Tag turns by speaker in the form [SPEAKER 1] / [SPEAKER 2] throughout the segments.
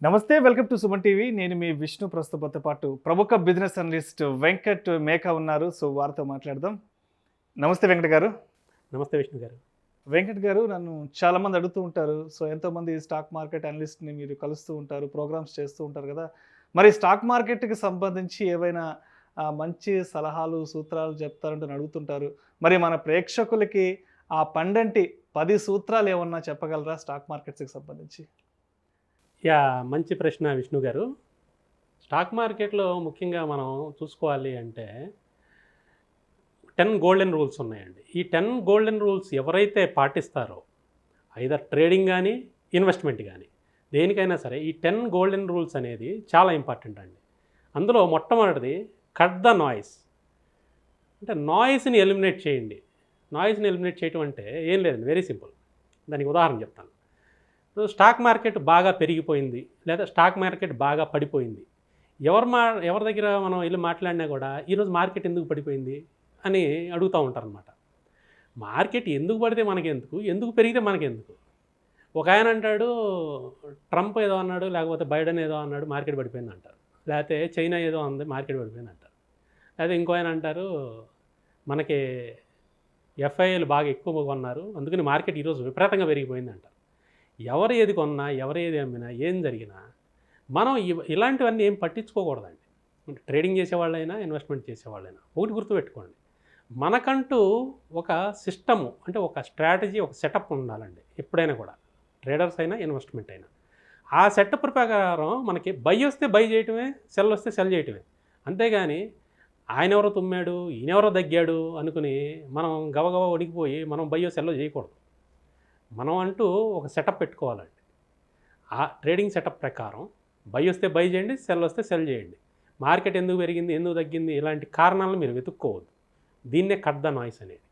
[SPEAKER 1] నమస్తే, welcome to Suman TV. నేను మీ విష్ణు. ప్రస్తుతంతో పాటు ప్రముఖ బిజినెస్ అనలిస్ట్ వెంకట్ మేకా ఉన్నారు. సో వారితో మాట్లాడదాం. నమస్తే వెంకట్ గారు.
[SPEAKER 2] నమస్తే విష్ణు గారు.
[SPEAKER 1] వెంకట్ గారు, నన్ను చాలామంది అడుగుతూ ఉంటారు. సో ఎంతోమంది స్టాక్ మార్కెట్ అనలిస్ట్ని మీరు కలుస్తూ ఉంటారు, ప్రోగ్రామ్స్ చేస్తూ ఉంటారు కదా. మరి స్టాక్ మార్కెట్కి సంబంధించి ఏవైనా మంచి సలహాలు, సూత్రాలు చెప్తారంటూ అడుగుతుంటారు. మరి మన ప్రేక్షకులకి ఆ పండంటి 10 సూత్రాలు ఏమన్నా చెప్పగలరా స్టాక్ మార్కెట్స్కి సంబంధించి?
[SPEAKER 2] మంచి ప్రశ్న విష్ణు గారు. స్టాక్ మార్కెట్లో ముఖ్యంగా మనం చూసుకోవాలి అంటే 10 గోల్డెన్ రూల్స్ ఉన్నాయండి. ఈ 10 గోల్డెన్ రూల్స్ ఎవరైతే పాటిస్తారో, ఐదర్ ట్రేడింగ్ కానీ ఇన్వెస్ట్మెంట్ కానీ దేనికైనా సరే, ఈ 10 గోల్డెన్ రూల్స్ అనేది చాలా ఇంపార్టెంట్ అండి. అందులో మొట్టమొదటిది కట్ ద నాయిస్. అంటే నాయిస్ని ఎలిమినేట్ చేయండి. నాయిస్ని ఎలిమినేట్ చేయటం అంటే ఏం లేదండి, వెరీ సింపుల్. దానికి ఉదాహరణ చెప్తాను. స్టాక్ మార్కెట్ బాగా పెరిగిపోయింది, లేదా స్టాక్ మార్కెట్ బాగా పడిపోయింది. ఎవరి దగ్గర మనం వెళ్ళి మాట్లాడినా కూడా ఈరోజు మార్కెట్ ఎందుకు పడిపోయింది అని అడుగుతూ ఉంటారనమాట. మార్కెట్ ఎందుకు పడితే మనకెందుకు, ఎందుకు పెరిగితే మనకెందుకు. ఒక ఆయన అంటాడు ట్రంప్ ఏదో అన్నాడు, లేకపోతే బైడెన్ ఏదో అన్నాడు, మార్కెట్ పడిపోయింది అంటారు. లేకపోతే చైనా ఏదో అంది, మార్కెట్ పడిపోయింది అంటారు. లేకపోతే ఇంకో ఆయన అంటారు మనకి ఎఫ్ఐఏలు బాగా ఎక్కువ కొన్నారు, అందుకని మార్కెట్ ఈరోజు విపరీతంగా పెరిగిపోయింది అంటారు. ఎవరు ఏది కొన్నా, ఎవరు ఏది అమ్మినా, ఏం జరిగినా మనం ఇలాంటివన్నీ ఏం పట్టించుకోకూడదండి. ట్రేడింగ్ చేసేవాళ్ళైనా, ఇన్వెస్ట్మెంట్ చేసేవాళ్ళైనా ఒకటి గుర్తుపెట్టుకోండి, మనకంటూ ఒక సిస్టము, అంటే ఒక స్ట్రాటజీ, ఒక సెటప్ ఉండాలండి ఎప్పుడైనా కూడా. ట్రేడర్స్ అయినా, ఇన్వెస్ట్మెంట్ అయినా ఆ సెటప్ ప్రకారం మనకి బై వస్తే బై చేయటమే, సెల్ వస్తే సెల్ చేయటమే. అంతేగాని ఆయన ఎవరో తుమ్మాడు, ఈయనెవరో దగ్గాడు అనుకుని మనం గబగబా వణికిపోయి మనం బయ్యో సెల్లో చేయకూడదు. మనం అంటూ ఒక సెటప్ పెట్టుకోవాలండి. ఆ ట్రేడింగ్ సెటప్ ప్రకారం బై వస్తే బై చేయండి, సెల్ వస్తే సెల్ చేయండి. మార్కెట్ ఎందుకు పెరిగింది, ఎందుకు తగ్గింది, ఇలాంటి కారణాలను మీరు వెతుక్కోవద్దు. దీన్నే కట్ ద నాయిస్ అనేది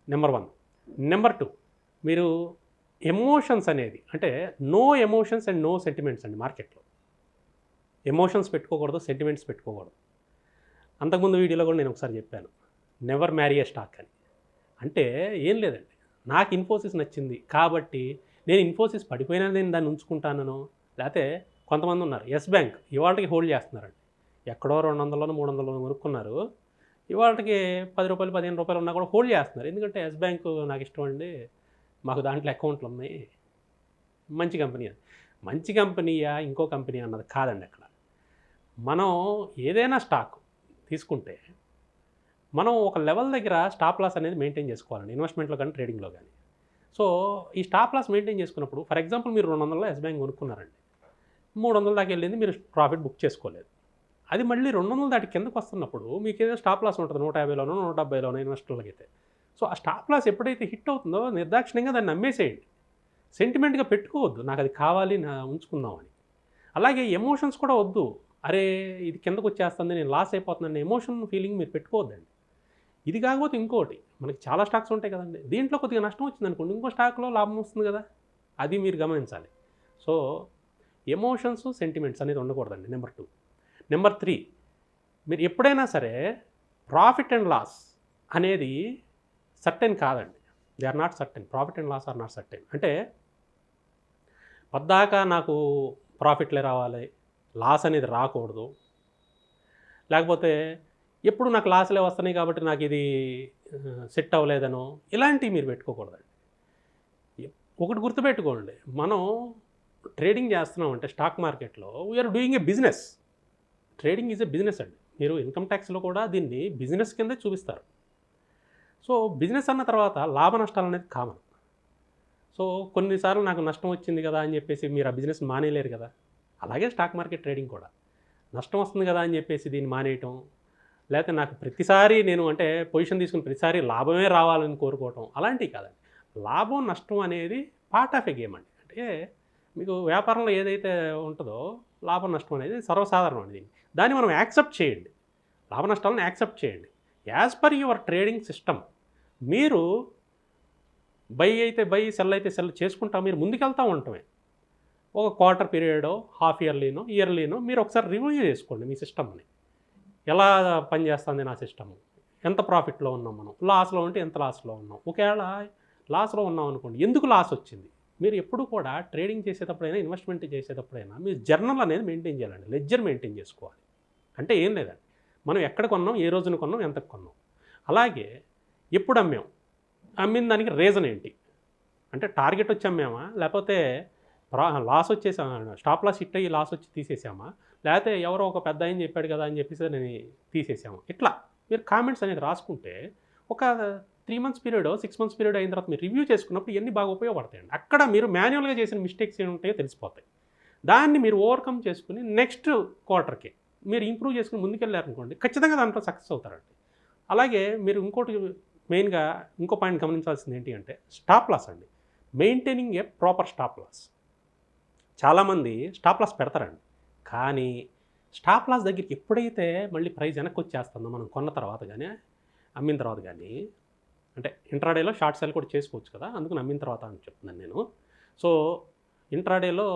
[SPEAKER 2] నెంబర్ 1. నెంబర్ 2, మీరు ఎమోషన్స్ అనేది, అంటే no emotions and no sentiments అండి. మార్కెట్లో ఎమోషన్స్ పెట్టుకోకూడదు, సెంటిమెంట్స్ పెట్టుకోకూడదు. అంతకుముందు వీడియోలో కూడా నేను ఒకసారి చెప్పాను, నెవర్ మ్యారీ ఏ స్టాక్ అని. అంటే ఏం లేదండి, నాకు ఇన్ఫోసిస్ నచ్చింది కాబట్టి నేను ఇన్ఫోసిస్ పడిపోయినా నేను దాన్ని ఉంచుకుంటానను. లేకపోతే కొంతమంది ఉన్నారు, ఎస్ బ్యాంక్ ఇవాళకి హోల్డ్ చేస్తున్నారండి. ఎక్కడో 200 300 కొనుక్కున్నారు, ఇవాళకి 10 రూపాయలు 15 రూపాయలు ఉన్నా కూడా హోల్డ్ చేస్తున్నారు. ఎందుకంటే ఎస్ బ్యాంక్ నాకు ఇష్టం అండి, మాకు దాంట్లో అకౌంట్లు ఉన్నాయి, మంచి కంపెనీ. అది మంచి కంపెనీయా ఇంకో కంపెనీ అన్నది కాదండి. అక్కడ మనం ఏదైనా స్టాక్ తీసుకుంటే మనం ఒక లెవెల్ దగ్గర స్టాప్ లాస్ అనేది మెయింటైన్ చేసుకోవాలండి, ఇన్వెస్ట్మెంట్లో కానీ ట్రేడింగ్లో కానీ. సో ఈ స్టాప్ లాస్ మెయింటైన్ చేసుకున్నప్పుడు, ఫర్ ఎగ్జాంపుల్ మీరు 200లో ఎస్ బ్యాంక్ కొనుక్కున్నారండి, 300 దాకా వెళ్ళింది, మీరు ప్రాఫిట్ బుక్ చేసుకోలేదు. అది మళ్ళీ 200 దాటి కిందకు వస్తున్నప్పుడు మీకు ఏదైనా స్టాప్ లాస్ ఉంటుంది, 150లోనో 170లోనో ఇన్వెస్టర్లకి అయితే. సో ఆ స్టాప్ లాస్ ఎప్పుడైతే హిట్ అవుతుందో నిర్దాక్షిణ్యంగా దాన్ని అమ్మేసేయండి. సెంటిమెంట్గా పెట్టుకోవద్దు, నాకు అది కావాలి, ఉంచుకుందామని. అలాగే ఎమోషన్స్ కూడా వద్దు, అరే ఇది కిందకు వచ్చేస్తుంది, నేను లాస్ అయిపోతున్నాను ఎమోషన్ ఫీలింగ్ మీరు పెట్టుకోవద్దండి. ఇది కాకపోతే ఇంకోటి, మనకి చాలా స్టాక్స్ ఉంటాయి కదండి, దీంట్లో కొద్దిగా నష్టం వచ్చింది అనుకోండి, ఇంకో స్టాక్లో లాభం వస్తుంది కదా, అది మీరు గమనించాలి. సో ఎమోషన్స్, సెంటిమెంట్స్ అనేది ఉండకూడదండి. నెంబర్ 2. నెంబర్ 3, మీరు ఎప్పుడైనా సరే ప్రాఫిట్ అండ్ లాస్ అనేది సర్టెన్ కాదండి. They are not certain. Profit and loss are not certain. అంటే పద్దాకా నాకు ప్రాఫిట్లే రావాలి, లాస్ అనేది రాకూడదు, లేకపోతే ఎప్పుడు నాకు లాస్లే వస్తున్నాయి కాబట్టి నాకు ఇది సెట్ అవ్వలేదనో, ఇలాంటివి మీరు పెట్టుకోకూడదండి. ఒకటి గుర్తుపెట్టుకోండి, మనం ట్రేడింగ్ చేస్తున్నామంటే స్టాక్ మార్కెట్లో we're doing a business. Trading is a business అండి. మీరు ఇన్కమ్ ట్యాక్స్లో కూడా దీన్ని బిజినెస్ కిందే చూపిస్తారు. సో బిజినెస్ అన్న తర్వాత లాభ నష్టాలు అనేది కామన్. సో కొన్నిసార్లు నాకు నష్టం వచ్చింది కదా అని చెప్పేసి మీరు ఆ బిజినెస్ మానేయలేరు కదా. అలాగే స్టాక్ మార్కెట్ ట్రేడింగ్ కూడా నష్టం వస్తుంది కదా అని చెప్పేసి దీన్ని మానేయటం, లేకపోతే నాకు ప్రతిసారి నేను అంటే పొజిషన్ తీసుకుని ప్రతిసారి లాభమే రావాలని కోరుకోవటం, అలాంటివి కాదండి. లాభం నష్టం అనేది పార్ట్ ఆఫ్ ఏ గేమ్ అండి. అంటే మీకు వ్యాపారంలో ఏదైతే ఉంటుందో లాభం నష్టం అనేది సర్వసాధారణం అండి. దాన్ని మనం యాక్సెప్ట్ చేయండి, లాభ నష్టాలను యాక్సెప్ట్ చేయండి. As per your trading system మీరు బై అయితే బై, సెల్ అయితే సెల్ చేసుకుంటా మీరు ముందుకెళ్తూ ఉండటమే. ఒక క్వార్టర్ పీరియడో, హాఫ్ ఇయర్లీనో, ఇయర్లీనో మీరు ఒకసారి రివ్యూ చేసుకోండి మీ సిస్టమ్ని. ఎలా పనిచేస్తుంది నా సిస్టము, ఎంత ప్రాఫిట్లో ఉన్నాం, మనం లాస్లో ఉంటే ఎంత లాస్లో ఉన్నాం. ఒకవేళ లాస్లో ఉన్నాం అనుకోండి, ఎందుకు లాస్ వచ్చింది, మీరు ఎప్పుడు కూడా ట్రేడింగ్ చేసేటప్పుడైనా ఇన్వెస్ట్మెంట్ చేసేటప్పుడైనా మీరు జర్నల్ అనేది మెయింటైన్ చేయాలండి, లెడ్జర్ మెయింటైన్ చేసుకోవాలి. అంటే ఏం లేదండి, మనం ఎక్కడ కొన్నాం, ఏ రోజున కొన్నాం, ఎంతకు కొన్నాం, అలాగే ఎప్పుడు అమ్మాం, అమ్మిన దానికి రీజన్ ఏంటి, అంటే టార్గెట్ వచ్చి అమ్మామా, లేకపోతే లాస్ వచ్చేసామా, స్టాప్ లాస్ హిట్ అయ్యి లాస్ వచ్చి తీసేసామా, లేకపోతే ఎవరో ఒక పెద్ద ఆయన చెప్పాడు కదా అని చెప్పేసి నేను తీసేసాము. ఇట్లా మీరు కామెంట్స్ అనేది రాసుకుంటే ఒక 3 మంత్స్ పీరియడ్ 6 మంత్స్ పీరియడ్ అయిన తర్వాత మీరు రివ్యూ చేసుకున్నప్పుడు ఇవన్నీ బాగా ఉపయోగపడతాయండి. అక్కడ మీరు మాన్యువల్గా చేసిన మిస్టేక్స్ ఏమి ఉంటాయో తెలిసిపోతాయి. దాన్ని మీరు ఓవర్కమ్ చేసుకుని నెక్స్ట్ క్వార్టర్కి మీరు ఇంప్రూవ్ చేసుకుని ముందుకెళ్ళారనుకోండి, ఖచ్చితంగా దాంట్లో సక్సెస్ అవుతారండి. అలాగే మీరు ఇంకోటి మెయిన్గా ఇంకో పాయింట్ గమనించాల్సింది ఏంటి అంటే స్టాప్ లాస్ అండి. Maintaining a proper stop loss. చాలామంది స్టాప్ లాస్ పెడతారండి, కానీ స్టాప్ లాస్ దగ్గరికి ఎప్పుడైతే మళ్ళీ ప్రైస్ వెనక్కి వచ్చేస్తుందో మనం కొన్న తర్వాత కానీ అమ్మిన తర్వాత కానీ, అంటే ఇంట్రాడేలో షార్ట్ సెల్ కూడా చేసుకోవచ్చు కదా, అందుకని అమ్మిన తర్వాత అని చెప్తున్నాను నేను. సో ఇంట్రాడేలో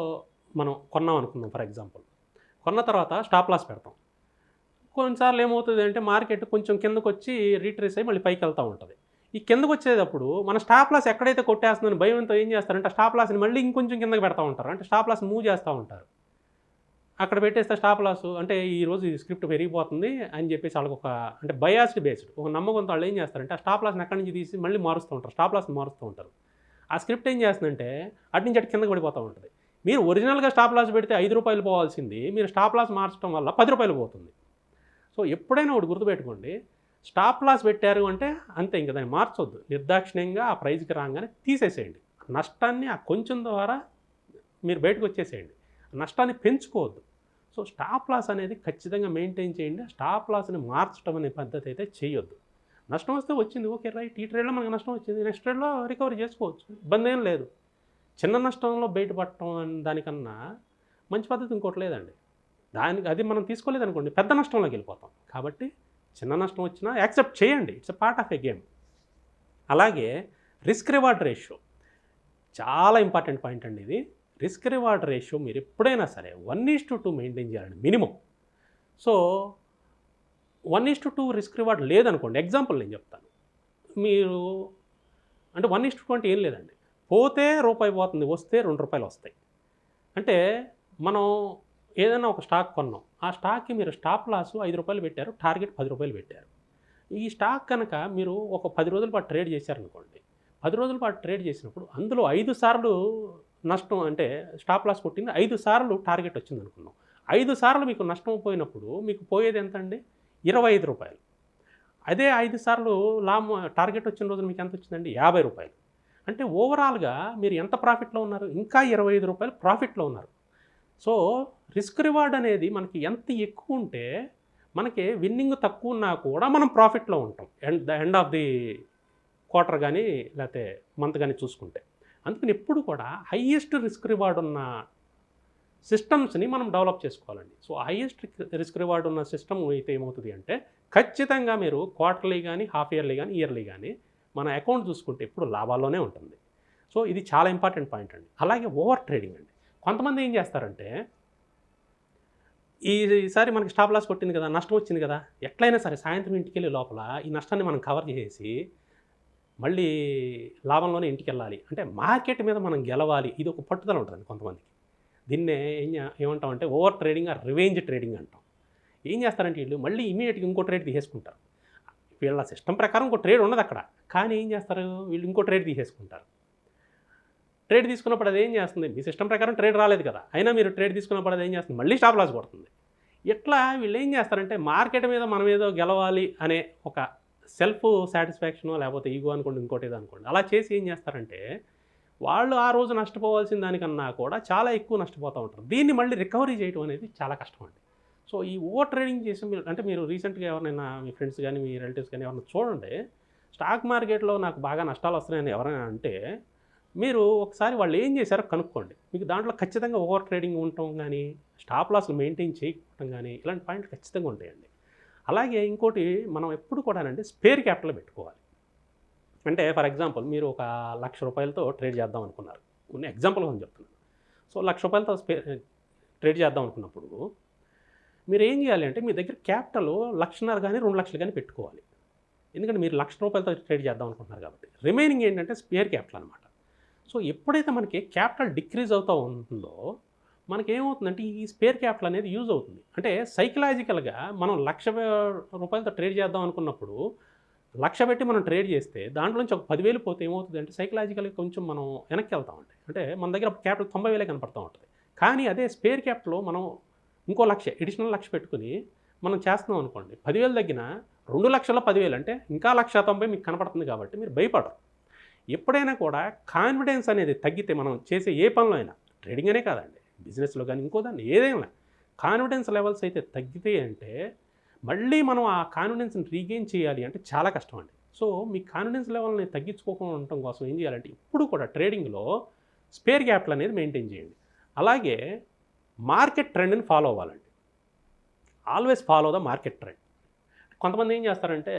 [SPEAKER 2] మనం కొన్నాం అనుకుందాం ఫర్ ఎగ్జాంపుల్, కొన్న తర్వాత స్టాప్ లాస్ పెడతాం. కొన్నిసార్లు ఏమవుతుంది అంటే మార్కెట్ కొంచెం కిందకు వచ్చి రీట్రేస్ అయ్యి మళ్ళీ పైకి వెళ్తూ ఉంటుంది. ఈ కిందకు వచ్చేటప్పుడు మన స్టాప్ లాస్ ఎక్కడైతే కొట్టేస్తుందని భయంతో ఏం చేస్తారంటే స్టాప్ లాస్ని మళ్ళీ ఇంకొంచెం కిందకి పెడతా ఉంటారు, అంటే స్టాప్ లాస్ మూవ్ చేస్తూ ఉంటారు. అక్కడ పెట్టేస్తే స్టాప్ లాస్ అంటే ఈరోజు ఈ స్క్రిప్ట్ పెరిగిపోతుంది అని చెప్పేసి వాళ్ళకి ఒక అంటే బయాస్డ్ బేస్డ్ ఒక నమ్మకంతో వాళ్ళు ఏం చేస్తారంటే ఆ స్టాప్ లాస్ని అక్కడి నుంచి తీసి మళ్ళీ మారుస్తూ ఉంటారు, స్టాప్ లాస్ని మారుస్తూ ఉంటారు. ఆ స్క్రిప్ట్ ఏం చేస్తుందంటే అటు నుంచి అటు కిందకి పడిపోతూ ఉంటుంది. మీరు ఒరిజినల్గా స్టాప్ లాస్ పెడితే 5 రూపాయలు పోవాల్సింది మీరు స్టాప్ లాస్ మార్చడం వల్ల 10 రూపాయలు పోతుంది. సో ఎప్పుడైనా ఒకటి గుర్తుపెట్టుకోండి, స్టాప్ లాస్ పెట్టారు అంటే అంతే, ఇంకా దాన్ని మార్చొద్దు, నిర్దాక్షిణ్యంగా ఆ ప్రైజ్కి రాగానే తీసేసేయండి. నష్టాన్ని ఆ కొంచెం ద్వారా మీరు బయటకు వచ్చేసేయండి, నష్టాన్ని పెంచుకోవద్దు. సో స్టాప్ లాస్ అనేది ఖచ్చితంగా మెయింటైన్ చేయండి. స్టాప్ లాస్ని మార్చడం అనే పద్ధతి అయితే చేయొద్దు. నష్టం వస్తే వచ్చింది, ఓకే రైట్, ఈ ట్రేడ్లో మనకు నష్టం వచ్చింది, నెక్స్ట్ ట్రేడ్లో రికవరీ చేసుకోవచ్చు, ఇబ్బంది ఏం లేదు. చిన్న నష్టంలో బయటపడటం దానికన్నా మంచి పద్ధతి ఇంకోటి లేదండి. అది మనం తీసుకోలేదు అనుకోండి పెద్ద నష్టంలోకి వెళ్ళిపోతాం. కాబట్టి చిన్న నష్టం వచ్చినా యాక్సెప్ట్ చేయండి, it's a part of a game. అలాగే రిస్క్ రివార్డ్ రేషియో చాలా ఇంపార్టెంట్ పాయింట్ అండి ఇది. రిస్క్ రివార్డ్ రేషియో మీరు ఎప్పుడైనా సరే 1:2 మెయింటైన్ చేయాలండి మినిమం. సో 1:2 రిస్క్ రివార్డ్ లేదనుకోండి, ఎగ్జాంపుల్ నేను చెప్తాను. మీరు అంటే 1:20 ఏం లేదండి, పోతే రూపాయి పోతుంది, వస్తే ₹2 వస్తాయి. అంటే మనం ఏదైనా ఒక స్టాక్ కొన్నాం, ఆ స్టాక్కి మీరు స్టాప్ లాస్ ₹5 పెట్టారు, టార్గెట్ ₹10 పెట్టారు. ఈ స్టాక్ కనుక మీరు ఒక 10 రోజుల పాటు ట్రేడ్ చేశారనుకోండి, 10 రోజుల పాటు ట్రేడ్ చేసినప్పుడు అందులో 5 సార్లు నష్టం అంటే స్టాప్ లాస్ కొట్టింది, 5 సార్లు టార్గెట్ వచ్చింది అనుకున్నాం. 5 సార్లు మీకు నష్టం పోయినప్పుడు మీకు పోయేది ఎంత అండి? ₹25. అదే 5 సార్లు టార్గెట్ వచ్చిన రోజున మీకు ఎంత వచ్చిందండి? ₹50. అంటే ఓవరాల్గా మీరు ఎంత ప్రాఫిట్లో ఉన్నారు? ఇంకా ₹25 ప్రాఫిట్లో ఉన్నారు. సో రిస్క్ రివార్డ్ అనేది మనకి ఎంత ఎక్కువ ఉంటే మనకి విన్నింగ్ తక్కువ ఉన్నా కూడా మనం ప్రాఫిట్లో ఉంటాం ఎండ్ ఆఫ్ ది క్వార్టర్ కానీ లేకపోతే మంత్ కానీ చూసుకుంటే. అందుకని ఎప్పుడు కూడా హయ్యెస్ట్ రిస్క్ రివార్డ్ ఉన్న సిస్టమ్స్ని మనం డెవలప్ చేసుకోవాలండి. సో హయ్యెస్ట్ రిస్క్ రివార్డ్ ఉన్న సిస్టమ్ అయితే ఏమవుతుంది అంటే ఖచ్చితంగా మీరు క్వార్టర్లీ కానీ హాఫ్ ఇయర్లీ కానీ ఇయర్లీ కానీ మన అకౌంట్ చూసుకుంటే ఎప్పుడు లాభాల్లోనే ఉంటుంది. సో ఇది చాలా ఇంపార్టెంట్ పాయింట్ అండి. అలాగే ఓవర్ ట్రేడింగ్ అండి. కొంతమంది ఏం చేస్తారంటే ఈసారి మనకి స్టాప్ లాస్ కొట్టింది కదా, నష్టం వచ్చింది కదా, ఎట్లయినా సరే సాయంత్రం ఇంటికి వెళ్ళే లోపల ఈ నష్టాన్ని మనం కవర్ చేసి మళ్ళీ లాభంలోనే ఇంటికి వెళ్ళాలి, అంటే మార్కెట్ మీద మనం గెలవాలి, ఇది ఒక పట్టుదల ఉంటుంది కొంతమందికి. దీన్నే ఏమంటామంటే ఓవర్ ట్రేడింగ్ ఆ రివెంజ్ ట్రేడింగ్ అంటాం. ఏం చేస్తారంటే వీళ్ళు మళ్ళీ ఇమీడియట్గా ఇంకో ట్రేడ్ తీసేసుకుంటారు. వీళ్ళ సిస్టమ్ ప్రకారం ఇంకో ట్రేడ్ ఉండదు అక్కడ, కానీ ఏం చేస్తారు వీళ్ళు ఇంకో ట్రేడ్ తీసేసుకుంటారు. ట్రేడ్ తీసుకున్నప్పుడు అది ఏం చేస్తుంది, మీ సిస్టమ్ ప్రకారం ట్రేడ్ రాలేదు కదా, అయినా మీరు ట్రేడ్ తీసుకున్నప్పుడు అది ఏం చేస్తుంది, మళ్ళీ స్టాప్ లాస్ కొడుతుంది. ఇట్లా వీళ్ళు ఏం చేస్తారంటే మార్కెట్ మీద మనం ఏదో గెలవాలి అనే ఒక సెల్ఫ్ సాటిస్ఫాక్షను లేకపోతే ఈగో అనుకోండి, ఇంకోటి ఏదో అనుకోండి, అలా చేసి ఏం చేస్తారంటే వాళ్ళు ఆ రోజు నష్టపోవాల్సిన దానికన్నా కూడా చాలా ఎక్కువ నష్టపోతూ ఉంటారు. దీన్ని మళ్ళీ రికవరీ చేయడం అనేది చాలా కష్టం అండి. సో ఈ ఓవర్ ట్రేడింగ్ చేసి మీరు రీసెంట్గా ఎవరైనా మీ ఫ్రెండ్స్ కానీ మీ రిలేటివ్స్ కానీ ఎవరైనా చూడండి, స్టాక్ మార్కెట్లో నాకు బాగా నష్టాలు వస్తున్నాయని ఎవరైనా అంటే మీరు ఒకసారి వాళ్ళు ఏం చేశారో కనుక్కోండి. మీకు దాంట్లో ఖచ్చితంగా ఓవర్ ట్రేడింగ్ ఉండటం కానీ స్టాప్ లాస్లు మెయింటైన్ చేయకపోవడం కానీ ఇలాంటి పాయింట్లు ఖచ్చితంగా ఉంటాయండి. అలాగే ఇంకోటి మనం ఎప్పుడు కూడానండి స్పేర్ క్యాపిటల్ పెట్టుకోవాలి. అంటే ఫర్ ఎగ్జాంపుల్ మీరు ఒక ₹1,00,000 ట్రేడ్ చేద్దాం అనుకున్నారు, కొన్ని ఎగ్జాంపుల్ అని చెప్తున్నాను. సో ₹1,00,000 ట్రేడ్ చేద్దాం అనుకున్నప్పుడు మీరు ఏం చేయాలి అంటే మీ దగ్గర క్యాపిటల్ 1,50,000 కానీ 2,00,000 కానీ పెట్టుకోవాలి. ఎందుకంటే మీరు ₹1,00,000 ట్రేడ్ చేద్దాం అనుకుంటున్నారు కాబట్టి రిమైనింగ్ ఏంటంటే స్పేర్ క్యాపిటల్ అనమాట. సో ఎప్పుడైతే మనకి క్యాపిటల్ డిక్రీజ్ అవుతూ ఉంటుందో మనకేమవుతుందంటే ఈ స్పేర్ క్యాపిటల్ అనేది యూజ్ అవుతుంది. అంటే సైకలాజికల్గా మనం రూపాయలతో ట్రేడ్ చేద్దాం అనుకున్నప్పుడు 1,00,000 పెట్టి మనం ట్రేడ్ చేస్తే దాంట్లో నుంచి ఒక 10,000 పోతే ఏమవుతుంది అంటే సైకలాజికల్గా కొంచెం మనం వెనక్కి వెళ్తామండి. అంటే మన దగ్గర క్యాపిటల్ 90,000 కనపడుతూ ఉంటుంది. కానీ అదే స్పేర్ క్యాపిటల్ మనం ఇంకో 1,00,000 ఎడిషనల్ 1,00,000 పెట్టుకుని మనం చేస్తున్నాం అనుకోండి, 10,000 తగ్గిన 2,00,000 10,000 అంటే ఇంకా 1,90,000 మీకు కనపడుతుంది కాబట్టి మీరు భయపడరు. ఎప్పుడైనా కూడా కాన్ఫిడెన్స్ అనేది తగ్గితే మనం చేసే ఏ పనిలో అయినా, ట్రేడింగ్ అనే కాదండి, బిజినెస్లో కానీ ఇంకో దాన్ని ఏదైనా కాన్ఫిడెన్స్ లెవెల్స్ అయితే తగ్గితే అంటే మళ్ళీ మనం ఆ కాన్ఫిడెన్స్ని రీగెయిన్ చేయాలి అంటే చాలా కష్టం అండి. సో మీ కాన్ఫిడెన్స్ లెవెల్ని తగ్గించుకోకుండా ఉండటం కోసం ఏం చేయాలంటే ఇప్పుడు కూడా ట్రేడింగ్లో స్పేర్ క్యాపిటల్ అనేది మెయింటైన్ చేయండి. అలాగే మార్కెట్ ట్రెండ్ని ఫాలో అవ్వాలండి. Always follow the market trend. కొంతమంది ఏం చేస్తారంటే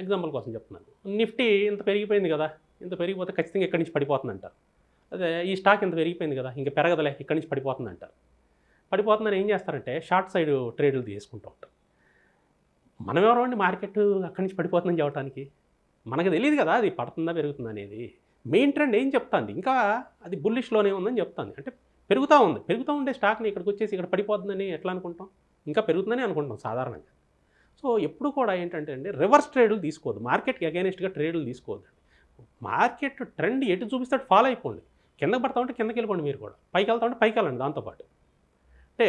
[SPEAKER 2] ఎగ్జాంపుల్ కోసం చెప్తున్నాను, నిఫ్టీ ఇంత పెరిగిపోయింది కదా, ఇంత పెరిగిపోతే ఖచ్చితంగా ఇక్కడి నుంచి పడిపోతుంది అంటారు. అదే ఈ స్టాక్ ఇంత పెరిగిపోయింది కదా, ఇంకా పెరగదలే, ఇక్కడి నుంచి పడిపోతుంది అంటారు. పడిపోతుందని ఏం చేస్తారంటే షార్ట్ సైడ్ ట్రేడ్లు తీసుకుంటూ ఉంటారు. మనం ఎవరండి మార్కెట్ అక్కడి నుంచి పడిపోతుందని చెప్పడానికి? మనకు తెలియదు కదా అది పడుతుందా పెరుగుతుందా అనేది. మెయిన్ ట్రెండ్ ఏం చెప్తుంది, ఇంకా అది బుల్లిష్లోనే ఉందని చెప్తుంది. అంటే పెరుగుతూ ఉండే స్టాక్ని ఇక్కడికి వచ్చేసి ఇక్కడ పడిపోతుందని ఎట్లా అనుకుంటాం? ఇంకా పెరుగుతుందని అనుకుంటాం సాధారణంగా. సో ఎప్పుడు కూడా ఏంటంటే అండి రివర్స్ ట్రేడ్లు తీసుకోవద్దు, మార్కెట్కి అగైనెస్ట్గా ట్రేడ్లు తీసుకోవద్దు. మార్కెట్ ట్రెండ్ ఎటు చూపిస్తే ఫాలో అయిపోండి. కిందకి పడతా ఉంటే కిందకి వెళ్ళిపోండి, మీరు కూడా పైకి వెళ్తా ఉంటే పైకి వెళ్ళండి. దాంతోపాటు అంటే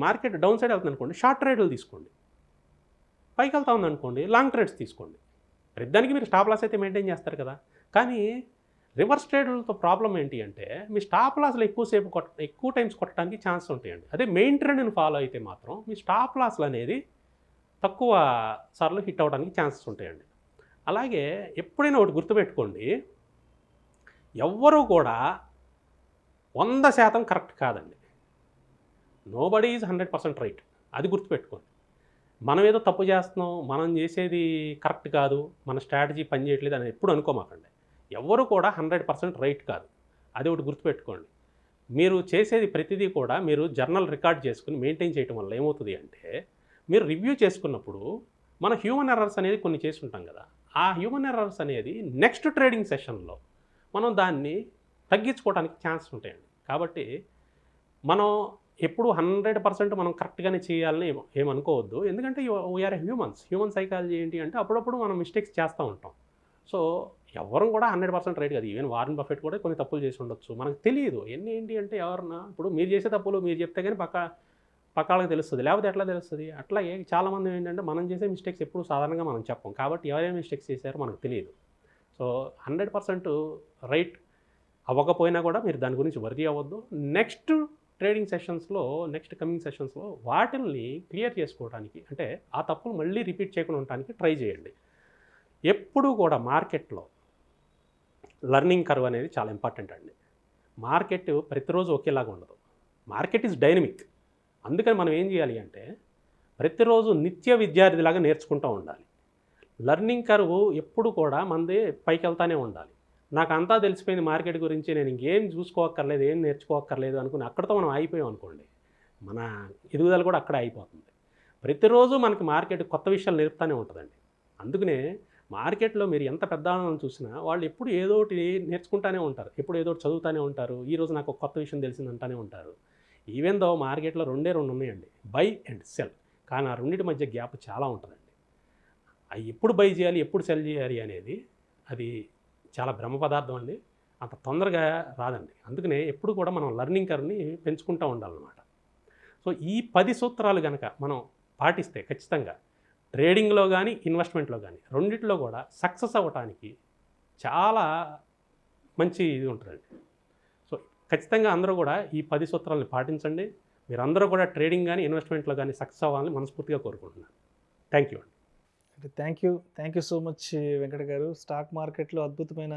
[SPEAKER 2] మార్కెట్ డౌన్ సైడ్ వెళ్తుంది అనుకోండి, షార్ట్ ట్రేడ్లు తీసుకోండి. పైకి వెళ్తా ఉంది అనుకోండి, లాంగ్ ట్రేడ్స్ తీసుకోండి. ప్రతిదానికి మీరు స్టాప్ లాస్ అయితే మెయింటైన్ చేస్తారు కదా. కానీ రివర్స్ ట్రేడ్లతో ప్రాబ్లం ఏంటి అంటే మీ స్టాప్ లాస్లో ఎక్కువ టైమ్స్ కొట్టడానికి ఛాన్స్ ఉంటాయండి. అదే మెయిన్ ట్రెండ్ని ఫాలో అయితే మాత్రం మీ స్టాప్ లాస్లు అనేది తక్కువ సార్లు హిట్ అవ్వడానికి ఛాన్సెస్ ఉంటాయండి. అలాగే ఎప్పుడైనా ఒకటి గుర్తుపెట్టుకోండి, ఎవ్వరూ కూడా 100% కరెక్ట్ కాదండి. Nobody is 100% right. అది గుర్తుపెట్టుకోండి. మనం ఏదో తప్పు చేస్తున్నాం, మనం చేసేది కరెక్ట్ కాదు, మన స్ట్రాటజీ పనిచేయట్లేదు అని ఎప్పుడు అనుకోమాకండి. ఎవ్వరు కూడా 100% రైట్ కాదు. అది ఒకటి గుర్తుపెట్టుకోండి. మీరు చేసేది ప్రతిదీ కూడా మీరు జర్నల్ రికార్డ్ చేసుకుని మెయింటైన్ చేయడం వల్ల ఏమవుతుంది అంటే మీరు రివ్యూ చేసుకున్నప్పుడు మన హ్యూమన్ ఎర్రర్స్ అనేది కొన్ని చేసి ఉంటాం కదా, ఆ హ్యూమన్ ఎర్రర్స్ అనేది నెక్స్ట్ ట్రేడింగ్ సెషన్లో మనం దాన్ని తగ్గించుకోవడానికి ఛాన్స్ ఉంటాయండి. కాబట్టి మనం ఎప్పుడు 100% మనం కరెక్ట్గానే చేయాలని ఏమనుకోవద్దు. ఎందుకంటే వీఆర్ హ్యూమన్ సైకాలజీ ఏంటి అంటే అప్పుడప్పుడు మనం మిస్టేక్స్ చేస్తూ ఉంటాం. సో ఎవరు కూడా 100% రైట్ కాదు. ఈవెన్ వారన్ బఫెట్ కూడా కొన్ని తప్పులు చేసి ఉండొచ్చు, మనకు తెలియదు. ఏంటి అంటే ఎవరన్నా ఇప్పుడు మీరు చేసే తప్పులు మీరు చెప్తే కానీ పక్కాళ్ళకి తెలుస్తుంది, లేకపోతే ఎట్లా తెలుస్తుంది? అట్లాగే చాలామంది ఏంటంటే మనం చేసే మిస్టేక్స్ ఎప్పుడు సాధారణంగా మనం చెప్పం, కాబట్టి ఎవరేమి మిస్టేక్స్ చేశారో మనకు తెలియదు. సో 100% రైట్ అవ్వకపోయినా కూడా మీరు దాని గురించి వరీ అవ్వద్దు. నెక్స్ట్ ట్రేడింగ్ సెషన్స్లో, నెక్స్ట్ కమింగ్ సెషన్స్లో వాటిల్ని క్లియర్ చేసుకోవడానికి, అంటే ఆ తప్పులు మళ్ళీ రిపీట్ చేయకుండా ఉండడానికి ట్రై చేయండి. ఎప్పుడూ కూడా మార్కెట్లో లెర్నింగ్ కర్వ్ అనేది చాలా ఇంపార్టెంట్ అండి. మార్కెట్ ప్రతిరోజు ఒకేలాగా ఉండదు. Market is dynamic. అందుకని మనం ఏం చేయాలి అంటే ప్రతిరోజు నిత్య విద్యార్థిలాగా నేర్చుకుంటూ ఉండాలి. లెర్నింగ్ కర్వ్ ఎప్పుడు కూడా మనది పైకి వెళ్తూనే ఉండాలి. నాకు అంతా తెలిసిపోయింది మార్కెట్ గురించి, నేను ఇంకేం చూసుకోక్కర్లేదు, ఏం నేర్చుకోక్కర్లేదు అనుకుని అక్కడితో మనం అయిపోయాం అనుకోండి, మన ఎదుగుదల కూడా అక్కడే అయిపోతుంది. ప్రతిరోజు మనకి మార్కెట్ కొత్త విషయాలు నేర్పుతూనే ఉంటుందండి. అందుకనే మార్కెట్లో మీరు ఎంత పెద్ద వాళ్ళని చూసినా వాళ్ళు ఎప్పుడు ఏదో ఒకటి నేర్చుకుంటూనే ఉంటారు, ఎప్పుడు ఏదో ఒకటి చదువుతూనే ఉంటారు. ఈరోజు నాకు ఒక కొత్త విషయం తెలిసిందంటూనే ఉంటారు. ఈవెన్ దో మార్కెట్లో రెండు ఉన్నాయండి, బై అండ్ సెల్. కానీ ఆ రెండింటి మధ్య గ్యాప్ చాలా ఉంటుందండి. అవి ఎప్పుడు బై చేయాలి, ఎప్పుడు సెల్ చేయాలి అనేది అది చాలా భ్రమ పదార్థం అండి. అంత తొందరగా రాదండి. అందుకనే ఎప్పుడు కూడా మనం లెర్నింగ్ కర్వ్ని పెంచుకుంటూ ఉండాలన్నమాట. సో ఈ 10 సూత్రాలు కనుక మనం పాటిస్తే ఖచ్చితంగా ట్రేడింగ్లో కానీ ఇన్వెస్ట్మెంట్లో కానీ రెండిట్లో కూడా సక్సెస్ అవ్వటానికి చాలా మంచి ఇది ఉంటుందండి. సో ఖచ్చితంగా అందరూ కూడా ఈ 10 సూత్రాలను పాటించండి. మీరందరూ కూడా ట్రేడింగ్ కానీ ఇన్వెస్ట్మెంట్లో కానీ సక్సెస్ అవ్వాలని మనస్ఫూర్తిగా కోరుకుంటున్నాను. థ్యాంక్ యూ అండి.
[SPEAKER 1] అంటే thank you so much Venkata గారు. స్టాక్ మార్కెట్లో అద్భుతమైన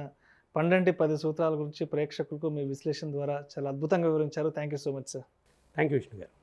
[SPEAKER 1] 10 సూత్రాల గురించి ప్రేక్షకులకు మీ విశ్లేషణ ద్వారా చాలా అద్భుతంగా వివరించారు. Thank you so much sir.
[SPEAKER 2] Thank you Vishnu గారు.